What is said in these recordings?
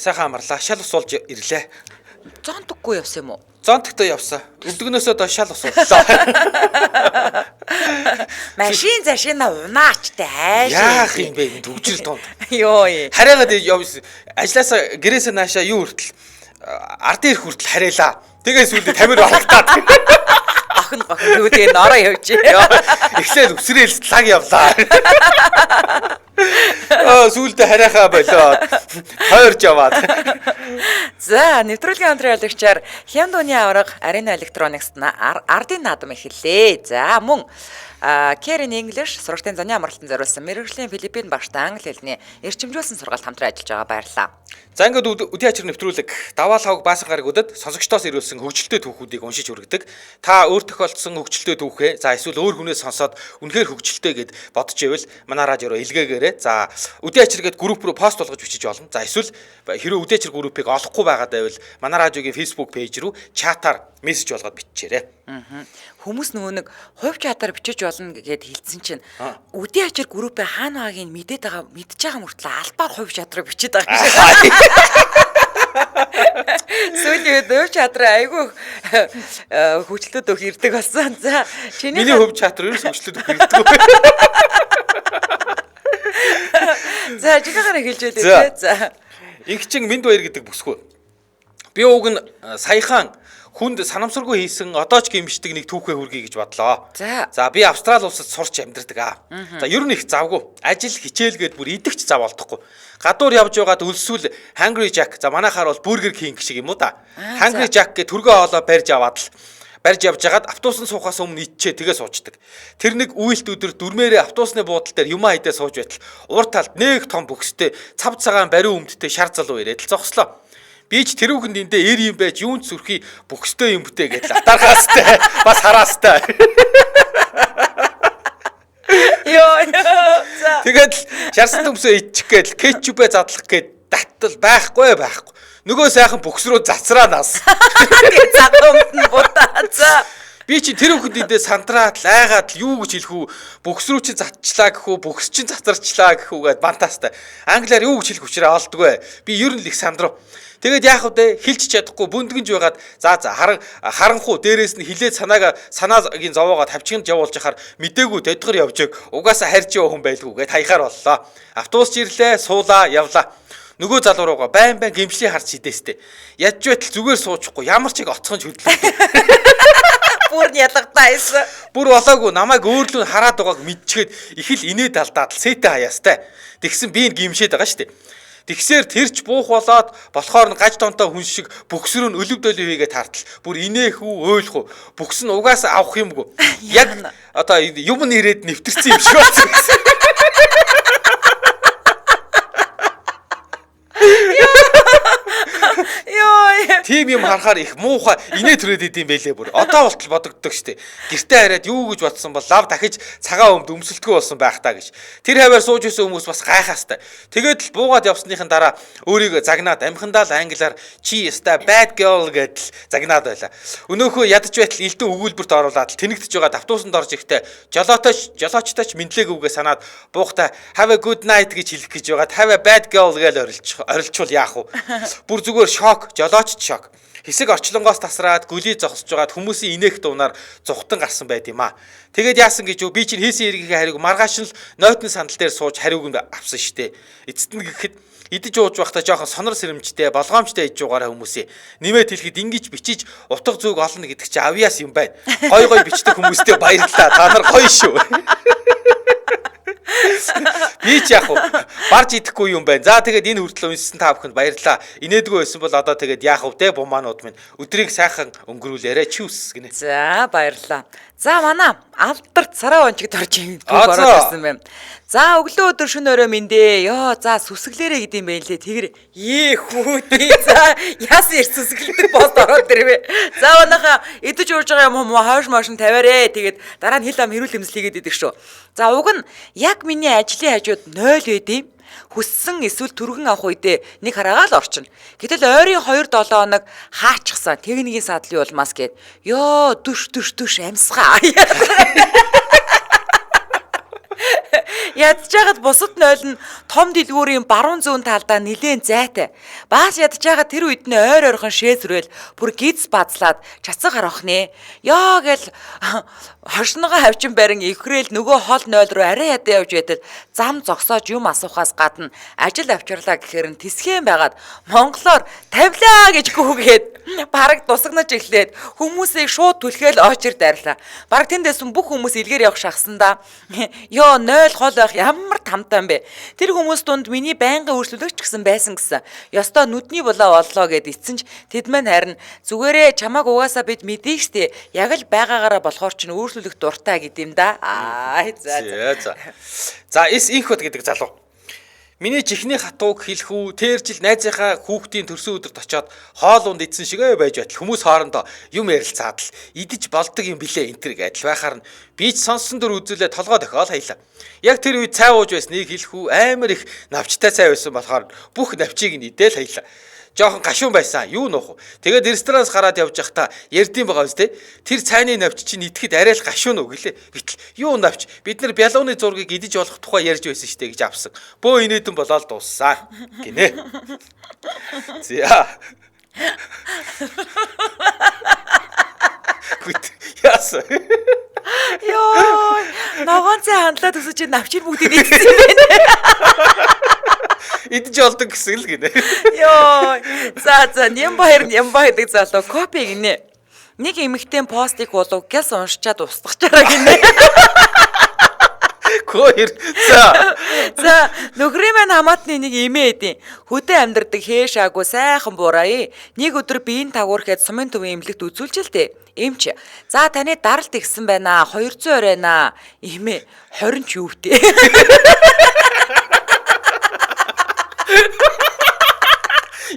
сайхан амарлаа. Шал ус болж ирлээ. Зонтггүй явсан юм уу? Зонтгтой явсан. Өдгнөөсөө доо шал ус ууллаа. Машин зашина унаачтай хайш. Яах юм бэ? Төвжрэл донд. Йоо. Хараагаад явсан. Ажлаасаа гэрээсээ наашаа юу хүртэл ардын ирэх хүртэл хараалаа. Тэгээ сүйдээ тамир барагдаад. Охин юу тэгээ нороо явж. Эхлээд үсрээл лаг явлаа. Сүүлдээ харайхаа болоод хойрж яваад. За, нэвтрүүлгийн хамтран ялагчаар Hyundai-ны аварга Arena Electronics-т ардын наадам эхэллээ. За, мөн Karen English сургалтын зоны амралтанд зориулсан мэргэжлийн Филиппин багштай англи хэлний эрчимжүүлсэн сургалт хамтран ажиллаж байгаа баярлалаа. За ингээд үдийн ачаар нэвтрүүлэг даваа лавг баасан гараг өдөд сонсогчдоос ирүүлсэн хөгжилтэй түүхүүдийг уншиж үргэлдэг. Та өөр тохиолдсон хөгжилтэй түүхээ за эсвэл өөр хүнээс сонсоод үнэхээр хөгжилтэй гэд бодож ивэл манай радиороо илгээгээрэй. За үдийн ачаар гээд групп руу пост болгож бичиж болно. За эсвэл хэрэв үдийн ачаар группыг олохгүй байгаа байвал манай радиогийн Facebook пэйж рүү чатаар мессеж болгоод бичээрэй. Хүмүүс нөгөө нэг хувь чатаар бичиж болно гэдээ хэлсэн чинь үдийн ачаар группээ хаана байгааг мэдээд байгаа мэдж байгаа мөртлөө албаар хувь чатаар бичиж байгаа юм шиг. Сүүлийн үед хувь чатраа айгүй хүчлээд өг ирдэг болсон. За чиний хувь чатраа ерөөс хүчлээд өг ирдэг. За жигээр хэлж байлээ. За Инхчин Минд баяр гэдэг бүсгүй. Би уг нь саяхан хүнд санамсаргүй хийсэн одоо ч гимшдэг нэг түүхээ хүргэе гэж бодлоо. За би Австрали улсад сурч амьдардаг аа. За ер нь их завгүй. Ажил хичээлгээд бүр идэгч зав олдохгүй. Гадуур явж байгаад өлсвөл Hungry Jack. За манайхаар бол Burger King шиг юм уу да. Hungry Jack гэ түргөө хоолоо барьж аваад л барьж явж хагаад автобусын суухаас өмнө идчээ тэгээ суучдаг. Тэр нэг үйлт өдөр дүрмээрээ автобусны буудлын дээр юмаа идээ сууж байтал урт талд нэг том бүкстэй цав цагаан бариу өмдтэй шар залуу ирээд л зогслоо. Би ч тэр үгэнд эндээ эр юм байж юунд сүрхий бүхстэй юм бүтээ гэж атархаастай бас хараастай. Йоо. Тэгээд шарсан төмсөө идчих гээл кетчупээ задлах гээд даттал байхгүй. Нөгөө сайхан бүкс рүү зацраа нас. Тэгээд загамт нь будаа. За би чи тэр үгэнд эндээ сандраад айгаад юу гэж хэлэх үү? Бүкс рүү чи затчлаа гэх үү? Бүкс чи цацарчлаа гэх үгээд бантаастай. Англиар юу гэж хэлэх учраа олдгүй. Би ер нь л их сандрав. Тэгээд яах вэ? Хилч чадахгүй бүндгэнж байгаад за харанхуу дээрээс нь хилээд санаагийн зовоогоо тавчгинд явуулж яхаар мдээгүй дэдгэр явж угаасаа харж яваа хүн байлгүй гэд хаяхаар боллоо. Автобус ирлээ, суулаа, явлаа. Нөгөө залуу руугаа байн гимшлийн харж идэстэй. Ядж байтал зүгээр суучихгүй ямар ч их оцгонж хөдлөлтэй. Бүр ялгатайсан. Бүр болоогүй намайг өөрлөө хараад байгааг мэдчихэд их л инээд алдаад сэтэ хаяастай. Тэгсэн би энэ гимшээд байгаа шүү дээ. Тэгсээр тэрч буух болоод болохоор нь гаж тонтой хүн шиг бүкс рүү өлөвдөлөө хийгээд тартал. Бүр инээх үү, ойлох уу? Бүкс нь угаасаа авах юмгүй. Яг одоо юм нэрээд нэвтэрсэн юм шиг болсон. Тим юм харахаар их муухай инээ төрөөд идэм байлээ бүр. Одоо болтол бодогддог штеп. Гэртээ хараад юу гэж бодсон бол лав дахиж цагаан өмд өмсөлтгөө болсон байх таа гэж. Тэр хаваар сууж исэн хүмүүс бас гайхаастай. Тэгээд л буугаад явсныхын дараа өөрийгөө загнаад амхандаа л англиар чи яста bad girl гэдэл загнаад байла. Өнөөхөө ядаж байтал элдэн өгүүлбэрт оруулаад тэнэгдэж байгаа автобусанд орж ирэхдээ жолоочтой ч мэдлээгүйгээ санаад буухтаа have a good night гэж хэлэх гэж байгаад have a bad girl гэж орилчвал яах вэ? Бүр зүгээр шок, жолооч шок. Хэсэг орчлонгоос тасраад гүлий зогсож байгаад хүмүүсийн инээх дуунаар зүхтан гарсан байт юм аа. Тэгээд яасан гэж би чинь хийсэн эргийнхээ хариуг маргааш нь нойтны сандал дээр сууж хариуг нь авсан штэ. Эцэст нь гэхэд идэж ууж байхдаа жоохон сонор сэрэмжтэй, болгоомжтой иж угаараа хүмүүсээ нэмээд хэлэхэд ингэж бичиж утга зүг олно гэдэг чи авьяас юм байна. Гой бичдэг хүмүүстээ баярлалаа. Та нар гоё шүү. Би ч яах вэ? Барж идэхгүй юм байна. За тэгээд энэ хүртэл уншсан та бүхэнд баярлалаа. Инээдгүй байсан бол одоо тэгээд яах вэ? Бумаанууд минь өдрийг сайхан өнгөрүүлээрэ чүс гинэ. За баярлалаа. За манай алдарт сараа ончигд орж ирсэн байна. За өглөө өдөр шөнө өрөө мэндэ. Йоо за сүсгэлээрэ гэдэм байлээ. Тэгэр хүүдээ. За яасан ярь сүсгэлдэг пост ороод ирвэ. За манайха идэж уурж байгаа юм уу хойш машин тавиарэ. Тэгээд дараа нь хил ам хэрүүл эмсэл хийгээд идэг шүү. За уг нь яг миний ажлын хажууд 0 байд юм. Хүссэн эсвэл түргэн авах үедээ нэг хараагаал орчин. Гэтэл ойрын 2-7 хоног хаачихсан. Техникийн садлын улмаас гээд ёо дүш амсгаа. Ядж байгаад бусад нойл нь том дэлгүүрийн баруун зүүн талдаа нилээн зайтай. Бааш ядж байгаад тэр үед нь ойр ойрхон шээсрэл бүр гиз базлаад чацаг гарахнэ. Яа гэл хошногоо хавчин барин ивхрээл нөгөө хол нойл руу арай ядаа явж байтал зам зогсоож юм асуухаас гадна ажил авчирлаа гэхээр нь тэсгэн байгаад монголоор тавилаа гэж гүгээд бараг тусагнаж эхлээд хүмүүсийг шууд түлхээл очир дайрлаа. Бараг тэндээс бүх хүмүүс илгээр явах шахсандаа ёо 0 хол байх ямар тамтай юм бэ. Тэр хүмүүс дунд миний байнгын үйлчлүүлэгч гэсэн байсан гэсэн. Ёстой нүдний булаа боллоо гэд эцэн ч тэд мань харин зүгээрээ чамааг угаасаа бид мэдээ штэ. Яг л байгаагаараа болохоор ч үйлчлүүлэх дуртай гэдэм да. За эс инхот гэдэг залуу. Миний чихний хатууг хэлэх үү, тэр жил найзынхаа хүүхдийн төрсөн өдөрт очиод хоол унд идсэн шигээ байж байтал хүмүүс хоорондоо юм ярилцаад л идэж болдог юм билээ энтэр гэдэл байхаар нь би ч сонсон дөр үзүүлээ толгой дохиол хаялаа. Яг тэр үед цай ууж байсныг хэлэх үү, амар их навчтай цай байсан болохоор бүх навчийг нь идэл хаялаа. Жохон гашуун байсан. Юу нуух вэ? Тэгээд ресторанаас гараад явж байхдаа ярдсан байгаа үстэй. Тэр цайны навч чинь идэхэд арай л гашуун уу гэлээ. Гэтэл юу навч? Бид нар бялууны зургийг идэж болох тухай ярьж байсан штэ гэж авсан. Бөө инээдэн болоод дууссан гинэ. За. Гүт яасан. Йоо, ногоон цай хандлаад өсөж навчир бүгдийг идсэн юм байна. Идэж олдог гэсэн л гинэ. Йоо. За Нямбаяр гэдэг залуу копи гинэ. Нэг эмэгтэй постыг болов гэс уншчаад устгачаараа гинэ. Хоёр. За нөхрийн маань хамаатны нэг эмээ эдийн. Хөдөө амьдардаг хээшаагүй сайхан буураа. Нэг өдөр биеийн тагуурхэд сумын төвийн эмнэлэгт үзүүлж л дээ. Эмч. За таны даралт игсэн байна. 200 оройна. Эмээ 20 ч юу втэ.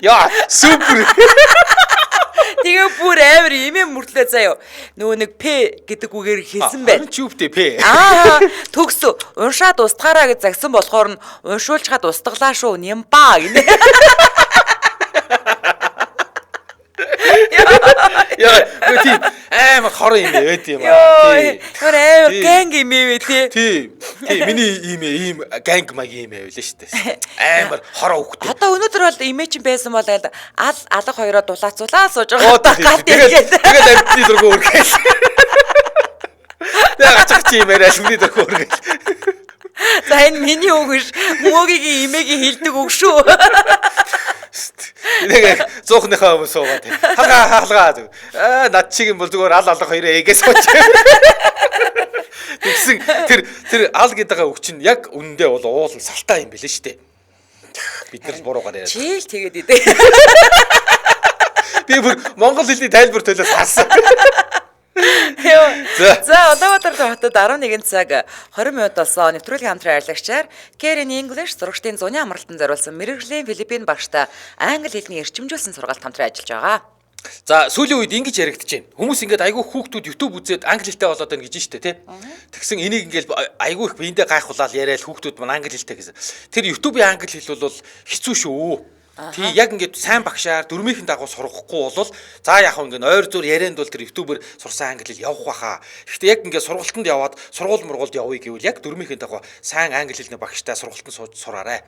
Яа, супер. Тэгээ бүр амар эмээ мөртлөө заяа. Нөгөө нэг П гэдэг үгээр хэлсэн байна. Ч ювтэй П. Төгсө. Уншаад устгаараа гэж загсан болохоор нь уншуулчаад устглаа шүү. Нямба гинэ. Яа, үгүй амар хорон юм ээ тийм аа. Тэр амар гэнг юм ээ тий. Тийм. Миний ийм гэнг маг юм ээ үлээ штэ. Амар хорон хөхтэй. Одоо өнөөдөр бол имээ чинь байсан бол алга хоёроо дулаацуулаа сууж байгаа. Тэгээд амьтны дургу өргөөл. Тэгээд ачаач юм яриа сүмний дургу өргөөл. За энэ миний үг биш. Мөөгийн имээгийн хилдэг үг шүү. Нэг зуухныхаа өмнө суугаад халгаа. Над чиг юм бол зүгээр алга хоёроо эгээс сууж. Тэгсэн тэр ал гэдэг үг чинь яг үнэндээ бол уулын салтаа юм билээ штэ. Бид нар буруугаар яриад. Чийл тэгээд идэ. Би бүр монгол хэлний тайлбар төлөөс харсан. За Улаанбаатар хотод 11 цаг 20 минут болсон. Нэвтрүүлгийн хамтран аялагчаар Karen English зурагчдын зуны амралтанд зориулсан мэргэжлийн Филиппин багштай англи хэлний эрчимжүүлсэн сургалт хамтран ажиллаж байгаа. За сүүлийн үед ингэж яригдэж байна. Хүмүүс ингээд айгүй хүүхдүүд YouTube үзээд англи хэлтэй болоод байна гэж штэ тий. Тэгсэн энийг ингээд айгүй их биендээ гайхуулаад яриад хүүхдүүд маань англи хэлтэй гэсэн. Тэр YouTube-ийн англи хэл бол хэцүү шүү. Тий яг ингээд сайн багшаар дөрмийнхэн дагуу сургахгүй бол за яг ингээд ойр зур ярианд бол тэр ютубер сурсан англи хэл явах баха. Гэхдээ яг ингээд сургалтанд яваад сургууль мургуулд явъя гэвэл яг дөрмийнхэн дагуу сайн англи хэлний багштай сургалтанд сууж сураарай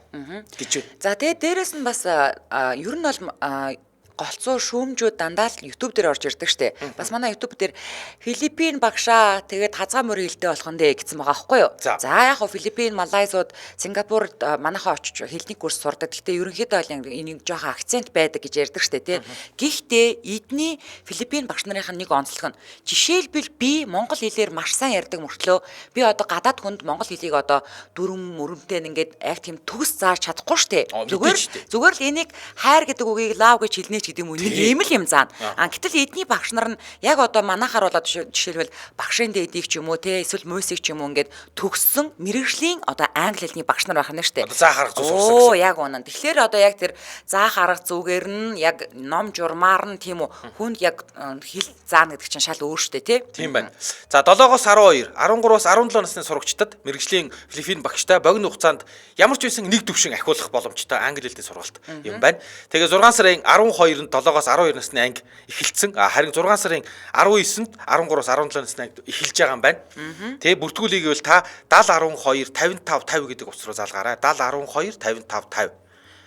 гэж. За тэгээ дээрэс нь бас ер нь бол голцоо шүүмжүүд дандаа л YouTube дээр орж ирдэг штэ. Бас манай YouTube дээр Филиппин багшаа тэгээд хазгаа мөрийн хэлтэй болох нь дээ гэсэн байгаа байхгүй юу? За яг хоо Филиппин, Малайзууд, Сингапурд манайхаа очиж хэлний курс сурдаг. Гэхдээ ерөнхийдөө бол энийг жоохон акцент байдаг гэж ярьдаг штэ тий. Гэхдээ эдний Филиппин багш нарын нэг онцлог нь жишээлбэл би монгол хэлээр маш сайн ярьдаг мөртлөө би одоо гадаад хүнд монгол хэлийг одоо дүрм мөрөмтэй ингээд яг тийм төгс зааж чадахгүй штэ. Зүгээр л энийг хайр гэдэг үгийг love гэж хэлнэ гэдэг юм уу нэг ийм л юм заана. Гэтэл эдний багш нар нь яг одоо манайхаар болоод жишээлбэл багшийн дэдийг ч юм уу те эсвэл мөсийг ч юм уу ингээд төгссөн мэрэгжлийн одоо англи хэлний багш нар байх нь штэ. Заах арга зүй сурсан. Оо яг үнэн. Тэгэхээр одоо яг тэр заах арга зүгээр нь яг ном журмаар нь тийм үү хүнд яг хэл заана гэдэг чинь шал өөр штэ те. Тийм байна. За 7-оос 12, 13-аас 17 насны сурагчдад мэрэгжлийн Филиппин багштай богино хугацаанд ямар ч байсан нэг төвшин ахиулах боломжтой англи хэлний сургалт юм байна. Тэгээ 6 сарын 2 нь 7-оос 12 насны анги эхэлсэн. Харин 6 сарын 19-нд 13-аас 17 насны анги эхэлж байгаа юм байна. Тэгээ бүртгүүлийг бол та 70 12 55 50 гэдэг утас руу залгаарай. 70 12 55 50.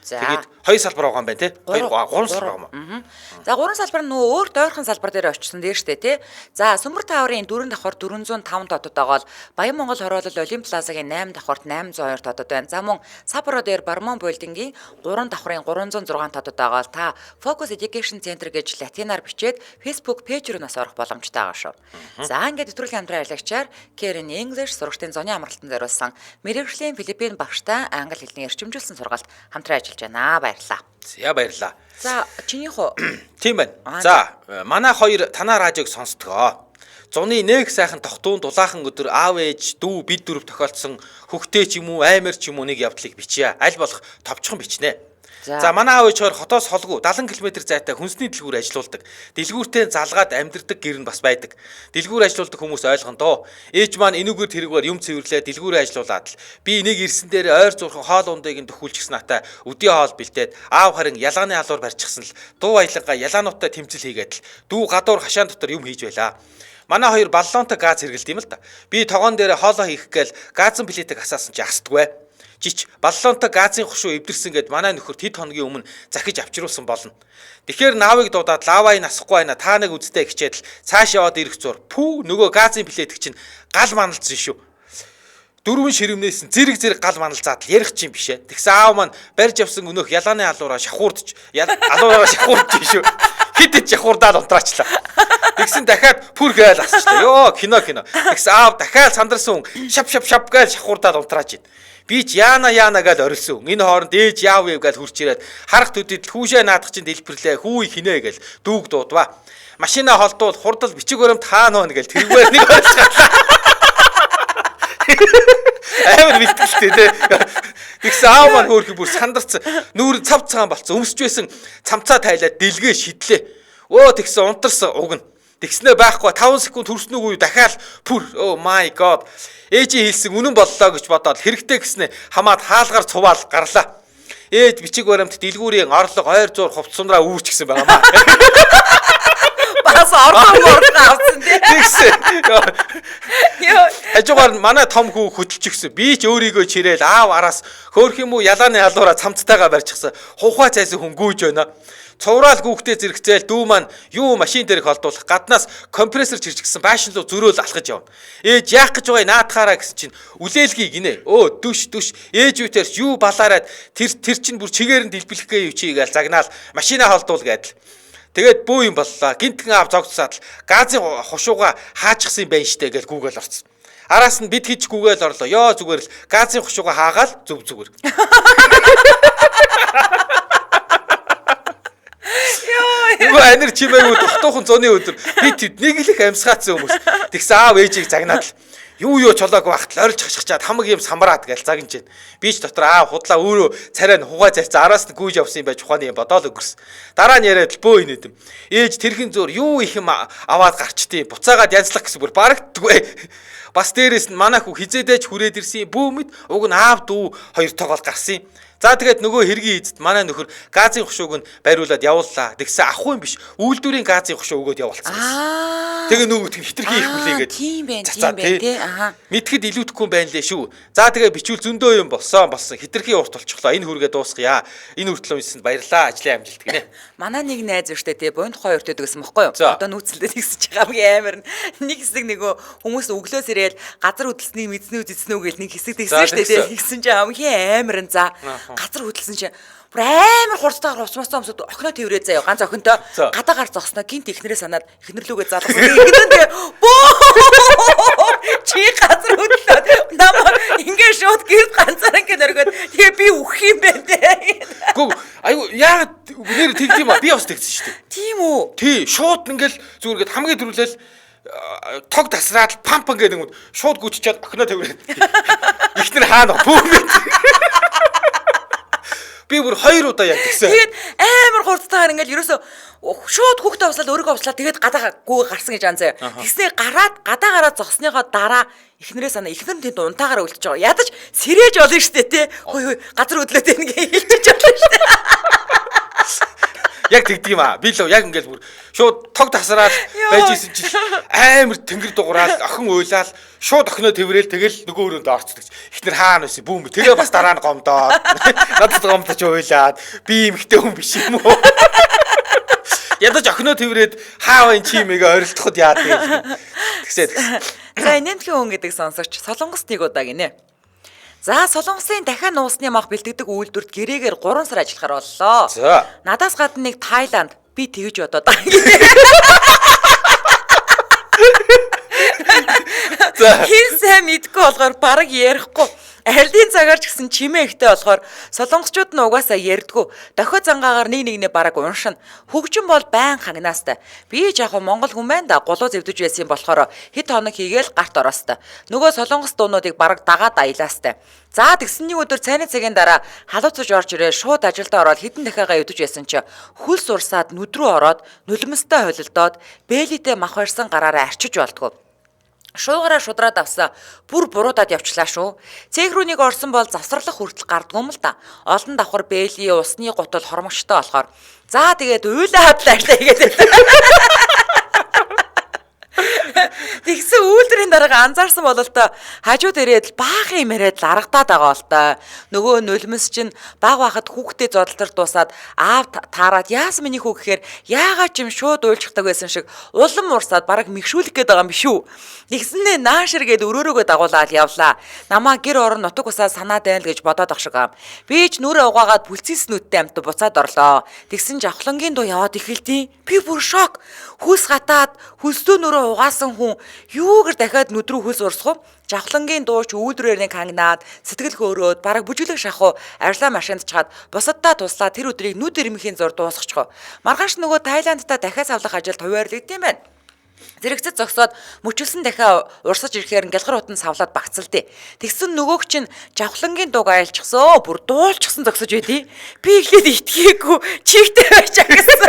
Тэгээд 2 салбар байгаа юм байна те. 3 салбар байгаа юм. За 3 салбар нөө өөр дойрхон салбар дээр очсон дээр штэ те. За Сүмбэр тааврын 4 давхар 405 тодод байгаа бол Баян Монгол хороолол Олимп плазагийн 8 давхарт 802 тодод байна. За мөн Сапоро дээр Бармон Building-ийн 3 давхрын 306 тодод байгаа бол та Focus Education Center гэж латинаар бичээд Facebook пэйж рүү нас орох боломжтой байгаа шүү. За ингээд нэвтрүүлгийн хамтран аялагчаар Karen English сурагчдын зуны амралтанд зориулсан мэргэжлийн Филиппин багштай англи хэлний эрчимжүүлсэн сургалт хамтран ажиллаж байна. Баярлалаа. За баярлалаа. За чинийх үү? Тийм байна. За манай хоёр танаа радиог сонсдгоо. Зуны нэг сайхан тогтуун дулаахан өдөр аав ээж дүү бид дөрөв тохиолдсон хөхтэй ч юм уу аймар ч юм уу нэг явдлыг бичье. Аль болох товчхон бичнэ. За манай аав ээж хоёр хотоос холгүй 70 км зайтай хүнсний дэлгүүр ажилуулдаг. Дэлгүүртээ залгаад амьдардаг гэр нь бас байдаг. Дэлгүүр ажилуулдаг хүмүүс ойлгоно доо. Ээж маань энүүгээр тэргээр юм цэвэрлээ дэлгүүрээ ажилуулад л би нэг ирсэн дээр ойр зурхан хоол ундыг нь төхүүлчихсэн натаа өдөө хоол бэлдээд аав харин ялгааны алуур барьчихсан л дуу аялга ялгаануудтай тэмцэл хийгээд л дүү гадуур хашаан дотор юм хийж байлаа. Манай хоёр баллонтой газ хэргэлд юм л да. Би тогоон дээр хоолоо хийх гээл газын плитийг асаасан чи асдаггүй. Жич баллонтой газын хушуу эвдэрсэн гэд манай нөхөр хэд хоногийн өмнө захиж авчруулсан болно. Тэгэхээр наавыг дуудаад лаваа насахгүй байна та нэг үздэй гिचээд л цааш яваад ирэх зур. Пүү нөгөө газын плетик чинь гал маналцсан шүү. 4 ширэмнээс зэрэг гал маналцаад л ярих чинь биш ээ. Тэгсэн аав маань барьж авсан өнөөх ялгааны алуураа шахуурдж алуураа шахуурдж шүү. Хитэд шахуурдаад унтраачлаа. Тэгсэн дахиад пүр гээл асчлаа. Йоо кино. Тэгсэн аав дахиад сандарсан шап гээл шахуурдаад унтрааж ийн. Би ч яана гэж орилсон. Энэ хооронд ээж яав гэж хурч ирээд харах төдийд хүүшээ наадах чинь дэлбэрлээ хүү хинэ гэж дүүг дуудваа. Машинаа холдуул хурдл бичиг баримт хаана вэ гэж тэргээр нэг ойлцгаалаа. Амар битгэлтэй те. Тэгсэн аав маань хөөрхи бүр сандарсан. Нүүр цав цагаан болцсон. Өмсч байсан цамцаа тайлаад дэлгээ шидлээ. Өө тэгсэн унтарсан уг нь. Тэгснээ байхгүй 5 секунд хүрснүүгүй дахиад пүр oh my god ээжи хэлсэн үнэн боллоо гэж бодоод хэрэгтэй гэснээ хамаад хаалгаар цуваал гарлаа. Ээж бичиг баримт дэлгүүрийн орлого ойр зур хувцсандраа үүрчихсэн байнамаа. Бас орлого авсан тийм. Йоо. Хажуугаар манай том хүү хөдөлчихсөн. Би ч өөрийгөө чирээл аав араас хөөх юм уу ялааны алуураа цамцтайгаа барьчихсан. Хухаа цайсан хүн гүйж байна. Цувраал гүгтээ зэрэгцээл дүү маань юу машин дээрх холдуулах гаднаас компрессор чирчгсэн байшин руу зөрөөл алхаж явна. Ээж яах гэж байгаа наатахаараа гэсэн чинь үлээлгийг гинэ. Өө дүш ээж үтэрч юу балаараад тэр чинь бүр чигээр нь дэлбэлэх гээ юу чи гээл загнаал машинаа холдуул гэдэл. Тэгээд бөө юм боллоо. Гинтгэн аав зогцсаад л газын хушууга хаачихсан юм байна штэ гэж гүүгээл орцсон. Араас нь бид хийж гүүгээл орлоо. Ёо зүгээр л газын хушууга хаагаал зүгээр. Нөгөө анир чимээгүй тогтоохон зуны өдөр бид нэг л их амьсгаацсан хүмүүс. Тэгсэн аав ээжийг загнаад л юу чолоог багт л орж хашгичаад хамаг юм самраад гээл загнаж байна. Би ч дотор аав худлаа өөрөө царай нь хугай зарцсан араас нь гүйж явсан юм байж ухааны юм бодоол өнгөрсөн. Дараа нь яриад л бөө инээдэм. Ээж тэрхэн зөөр юу их юм аваад гарчтیں۔ Буцаагаад янзлах гэсэн бүр барагддгүй. Бас дээрээс нь манай хүү хизээдэж хүрээд ирсэн бүүмэд уг нь аав дүү хоёр тоогоол гарсан юм. За тэгээд нөгөө хэргийн эзэд манай нөхөр газын хушууг нь бариулаад явууллаа. Тэгсэн ахгүй юм биш. Үйлдвэрийн газын хушуу өгөөд явуулсан гэсэн. Тэгээ нөгөө хитрхи их хүлээгээд. Тийм байна тий. Мэдхэд илүүдэхгүй юм байна лээ шүү. За тэгээ бичүүл зөндөө юм болсон. Хитрхи урт болчихлоо. Энэ хүргээ дуусгая. Энэ хүртэл унсанд баярлаа. Ажлын амжилт гинэ. Манай нэг найз өштэй тий. Бонд хоёр өртөд гэсэн мөхгүй юу? Одоо нүүцэлдээ тэгсэж байгаа хамгийн амар нэг хэсэг нөгөө хүмүүс өглөөс ирээл газар хөдөлсөнийг мэдснүү зэцнүү гэл нэг хэсэг тэгсэн шүү дээ. Тэгсэн чинь хамгийн амар нь за газар хөдөлсөн чинь бүр амар хурцтайгаар усмасаа өмсөд охиноо тэрврээ заяа ганц охинтой гадаагаар зогсноо гинт ихнэрээ санаад ихнэрлүүгээ залгасан. Ихнэрээ чи газар хөдлөөд намайг ингээ шууд гэрд ганцаар ингээ нөргөөд тэгээ би үхэх юм байна те. Гүг айгу яагаад нэр тэгд юм а би бас тэгсэн шүү дээ. Тийм үү? Тий шууд ингээл зүргээд хамгийн дөрүлээл тог тасраад памп ингээд нэг шууд гүччихэд охиноо тэрврээ. Ихнэр хаана бүүмэд. Би бүр 2 удаа яг тэгсэн. Тэгээд амар хурцтайгаар ингээл ерөөсө шууд хүүхдээ услаад өөрийгөө услаад тэгээд гадаа гүү гарсан гэж анзаа. Тэгснээ гараад гадаагаараа зогсныхоо дараа ихнэрээ санаа ихнэр нь тэнд унтаагаараа үлдчихэж байгаа. Ядаж сэрэж олно штэ тий. Хөөе газар хөдлөөд байна гэж хэлчихэж байна штэ. Яг тэгдэг юм аа. Би л яг ингээл бүр шууд тог тасраад байж исэн чи амар тэнгэр дугуураад охин уйлаад шууд охиноо тэрэл тэгэл нөгөө өрөөнд орцдог. Эхнэр хаана байсан бүүм. Тэгээ бас дараа нь гомдоод надад гомдож уйлаад би эмхтэй хүн биш юм уу? Ядаж охиноо тэрээд хаава эн чимээгээ орилдоход яадаг юм. Тэгсээ. За энэнтхэн хүн гэдэг сонсогч Солонгос нэг удаа гинэ. За Солонгосын дахиад нуусны мах бэлтгэдэг үйлдвэрт гэрээгээр 3 сар ажиллахаар боллоо. За. Надаас гадна нэг Тайланд би тэгж бодоод. За. Хин сайн мэдгүй болохоор бараг ярихгүй. Арлын цагаар ч гэсэн чимээ ихтэй болохоор солонгосчууд нь угаасаа ярьдгүй. Дохио зангаагаар нэг нэгнээ бараг уншина. Хөгжин бол байн хагнаастай. Би жоохон монгол хүн байна да. Гулуу зэвдэж байсан болохоор хэд хоног хийгээл гарт ороостой. Нөгөө солонгос дуунуудыг бараг дагаад аялаастай. За тэгсэн нэг өдөр цайны цагийн дараа халууцаж орж ирээ шууд ажилдаа ороод хитэн дахиагаа явдаж байсан чи хөлс урсаад нүд рүү ороод нулимстай холилдоод бэлитэй мах барьсан гараараа арчиж болтгоо. Шуугараа шудраад авсаа бүр буруудаад явчлаа шүү. Цэг рүү нэг орсон бол завсарлах хүртэл гардгүй юм л да. Олон давхар бэли усны гутал хормогчтой болохоор. За тэгээд уйлаа хадлаа тэгээд. Тэгсэн үйлдвэрийн дарга анзаарсан бололтой хажууд ирээд баахан юм яриад ларгадаад байгаа бол та. Нөгөө нулимс чинь баг бахад хүүхдээ зодтолтор дуусаад аав таарад яасан миний хүү гэхээр яагаад ч юм шууд уйлчихдаг байсан шиг улам урсаад бараг мэгшүүлэх гээд байгаа юм биш үү. Тэгснээ нааширгээд өрөөрөөгөө дагуулаад явлаа. Намаа гэр орон нутаг усаа санаад байл гэж бодоод ах шиг аам. Би ч нүрээ угаагаад бүлцээс нүдтэй амт буцаад орлоо. Тэгсэн жавхлангийн дуу яваад эхэлтий. Би бүр шок. Хүс гатаад хүсдөө нүрээ угаасан хүн юугаар дахиад нүд рүү хөлс урсах вэ? Жавхлангийн дууч үйлдвэрээр нэг хангнаад сэтгэл хөөрөөд бараг бүжиглэг шахуу арилаа машинд чаад бусаддаа туслаа тэр өдрийг нүд ирмэхийн зур дуусгачихо. Маргааш нөгөө Тайландта дахиад савлах ажилд хувиарлагдсан юм байна. Зэрэгцэд зогсоод мөчөлсөн дахиад урсаж ирэхээр гялгар утанд савлаад багцалдээ. Тэгсэн нөгөөг чинь жавхлангийн дууг айлчихсан. Бүр дуулчихсан зогсож байдий. Би ихлээд итгээгүй чигтэй байчаа гэсэн.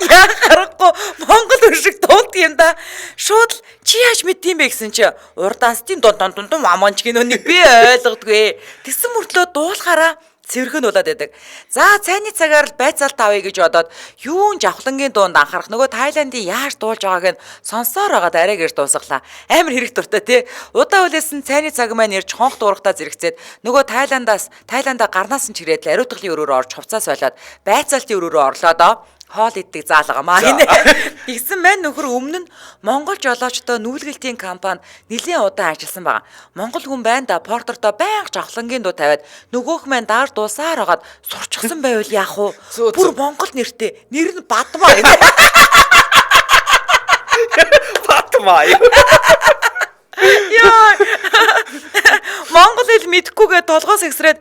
Яа харахгүй Монгол хүн шиг дуулдаг юм да. Шууд чи яаж мэддэм бэ гэсэн чи урдаас тийм дун аманч гинөнийг би ойлгодгүй. Тэгсэн мөртлөө дуулахаараа цэвэрхэн болоод байдаг. За цайны цагаар л байцаалт авъя гэж бодоод юун жавхлангийн дуунд анхаарах нөгөө Тайландын яаж дуулж байгааг нь сонсоор байгаад арай гэр дуусглаа. Амар хэрэг дуртай тий. Удаа үлээсэн цайны цаг маань ирж хонх дуурахтаа зэрэгцээд нөгөө Тайландаа гарнаас нь чирээд л ариутгын өрөөрөө орж хувцас болоод байцаалтын өрөөрөө орлоо доо. Хоол иддэг заалгамаа гинэ. Тэгсэн мань нөхөр өмнө нь Монгол жолоочтой нүүлгэлтийн компанид нэлийн удаан ажилласан байгаа. Монгол хүн байна да портердоо байнга жавхлангийн дуу тавиад нөгөөх маань даар дуусаар хагаад сурчсан байвал яах вэ? Бүр Монгол нэртэй. Нэр нь Бадмаа гинэ. Бадмаа. Яа. Монгол хэл мэдхгүйгээ толгоос эксрээд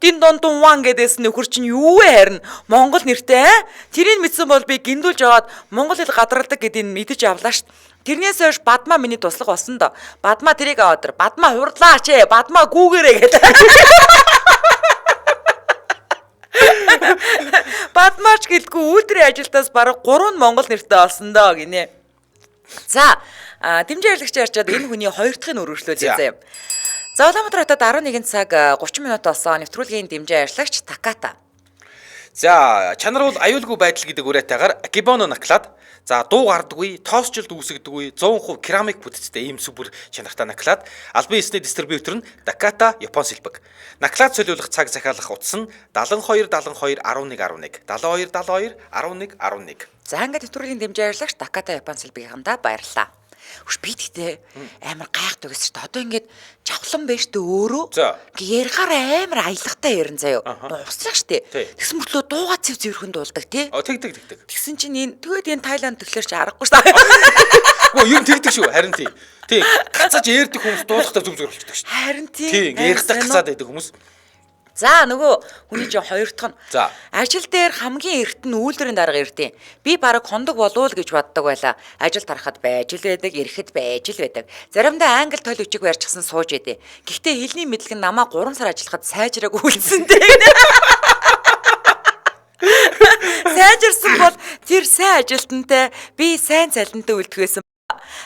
дин дон дунван гэдээс нөхөр чинь юу вэ харин Монгол нэртэй тэрийг мэдсэн бол би гиндүүлж аваад Монгол хэл гадралдаг гэдгийг мэдэж авлаа шít. Тэрнээс хойш Бадмаа миний туслах болсон доо. Бадмаа тэрийг аваад Бадмаа хурдлаа ч Бадмаа гүүгээрээ гэдэг. Бадмаач гэлгүй үйлдвэрийн ажилтаас бараг 3 монгол нэртэй олсон доо гинэ. За дэмжээ яригч ярьчаад энэ хүний хоёр дахь нь өргөжлүүлээ заяа. За Улаанбаатар хотод 11 цаг 30 минут болсон нэвтрүүлгийн дэмжээ яригч Таката. За чанар бол аюулгүй байдал гэдэг уриатайгаар Акибоно наклаад за дуу гардаггүй, тоосчлд үүсгдэггүй 100% керамик бүтцтэй ийм супер чанартай наклаад албан ёсны дистрибьютор нь Takata Япон сэлбэг. Наклаад солиулах цаг захиалах утас нь 72 72 11 11 72 72 11 11. За ингээд нэвтрүүлгийн дэмжээ яригч Takata Япон сэлбэгэндээ баярлалаа. Хүш би тэгтээ амар гайхдаг гэсэн чинь одоо ингээд жавхлан байж тээ өөрөө ярихаар амар аялагтай ярин заяо. Услах штэ. Тэгсэн мөртлөө дуугаа цэвэрхэн дуулдаг тий. Тэгдэг. Тэгсэн чинь энэ Тайланд тэгэхээр чи аргагүй штэ. Гөө юм тэгдэг шүү харин тий. Тий. Гацаж ярддаг хүмүүс дуулахтаа зүг зүг болчихдог штэ. Харин тий. Тий. Ярихтаа гацаад байдаг хүмүүс. За нөгөө хүний жоо хоёр дахь нь за ажил дээр хамгийн эрт нь үйлдвэрийн дарга ирдیں۔ Би бараг хондог болов уу гэж боддог байлаа. Ажил тарахад байж л байдаг, ирэхэд байж л байдаг. Заримдаа англи тойл үчиг барьчихсан сууж идэв. Гэхдээ хэлний мэдлэг нь намаа 3 сар ажиллахад сайжрааг үлдсэнтэй. Сайжирсан бол тэр сайн ажилтнтай би сайн цалинтай үлдэх байсан.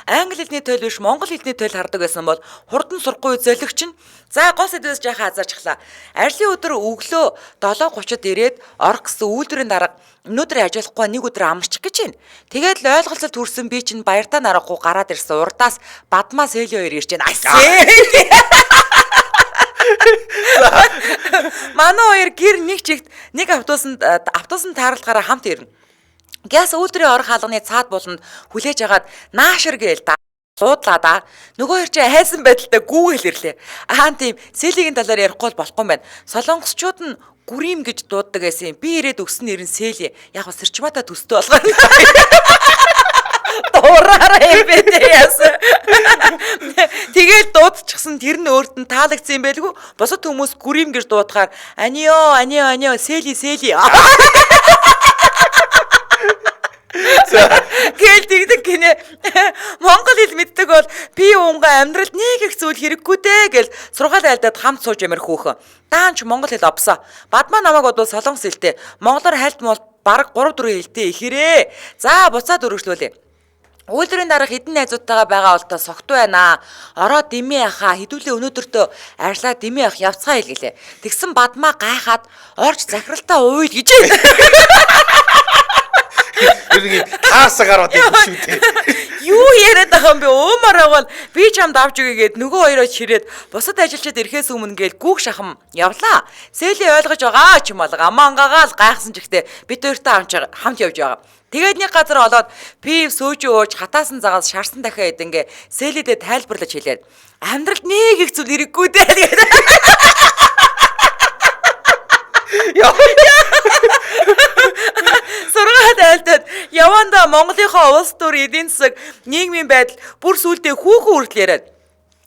англи хэлний тойл биш монгол хэлний тойл хардаг байсан бол хурдан сурахгүй золигч нь за гол сэдвээс жаахан азаарчлаа. Ажлын өдөр өглөө 7:30-д ирээд орох гэсэн үйлдвэрийн дарга өнөөдөр ажиллахгүй нэг өдөр амарчих гэж байна. Тэгээд л ойлголцол төрсөн би чинь баяртаа нарахгүй гараад ирсэн урдаас бадмаа сэлий хоёр ирж байна. Манай хоёр гэр нэг чигт нэг автобусанд тааралдахаараа хамт ирнэ. Гяс үйлдвэрийн орох хаалганы цаад болонд хүлээж агаад наашир гээл суудлаа да. Нөгөө хоёр чи хайсан байдалтай гүүгээл ирлээ. Тийм сэлигийн талаар ярихгүй болохгүй юм байна. Солонгосчууд нь гүрим гэж дууддаг байсан юм. Би ирээд өгсөн нэр нь Сели. Яг го сэрчмата төстэй болгоо. Дуураараа юм бэ яасан. Тэгээд дуудчихсан тэр нь өөрт нь таалагдсан юм байлгүй. Босод хүмүүс гүрим гэж дуудахаар анио Сели. Гэл тэгдэг гинэ. Монгол хэл мэддэг бол би уунга амьдралд нэг их зүйл хэрэггүй дээ гэл сургаал айлдаад хамт сууж ямир хөөхөн. Даанч монгол хэл овсоо. Бадмаа намайг бодвол солонгос хэлтэй. Монголоор хальт мол бараг 3-4 хэлтэй ихэрээ. За буцаад өргөжлүүлээ. Үйлдвэрийн дарга хэдэн найзуудтайгаа байгаа болтоо согт байна. Ороод дими яхаа хэдүүлээ өнөөдөртөө арьлаа дими ях явцгаа хэлгэлээ. Тэгсэн бадмаа гайхаад орж захиралтаа уйл гэж. Тэрийг таасаа гараад ирсэн шүү дээ. Юу яриад байгаа юм бэ? Уумаар байгаа би ч хамд авч өгөөгээд нөгөө хоёроо чирээд бусад ажилчид ирэхээс өмнө гээл гүүх шахам явлаа. Сели ойлгож байгаа ч юм бол амангагаал гайхсан ч ихтэй бид хоёртой хамт явж байгаа. Тэгээд нэг газар олоод пив сөөж ууж хатаасан загаас шарсан дахиад ингээ Селидээ тайлбарлаж хэлээд амьдралд нэг их зүйл хэрэггүй дээ. Сургаад айлдаад яванда Монголынхоо улс төр эдийн засаг нийгмийн байдал бүр сүултээ хүүхэн хүртэл яриад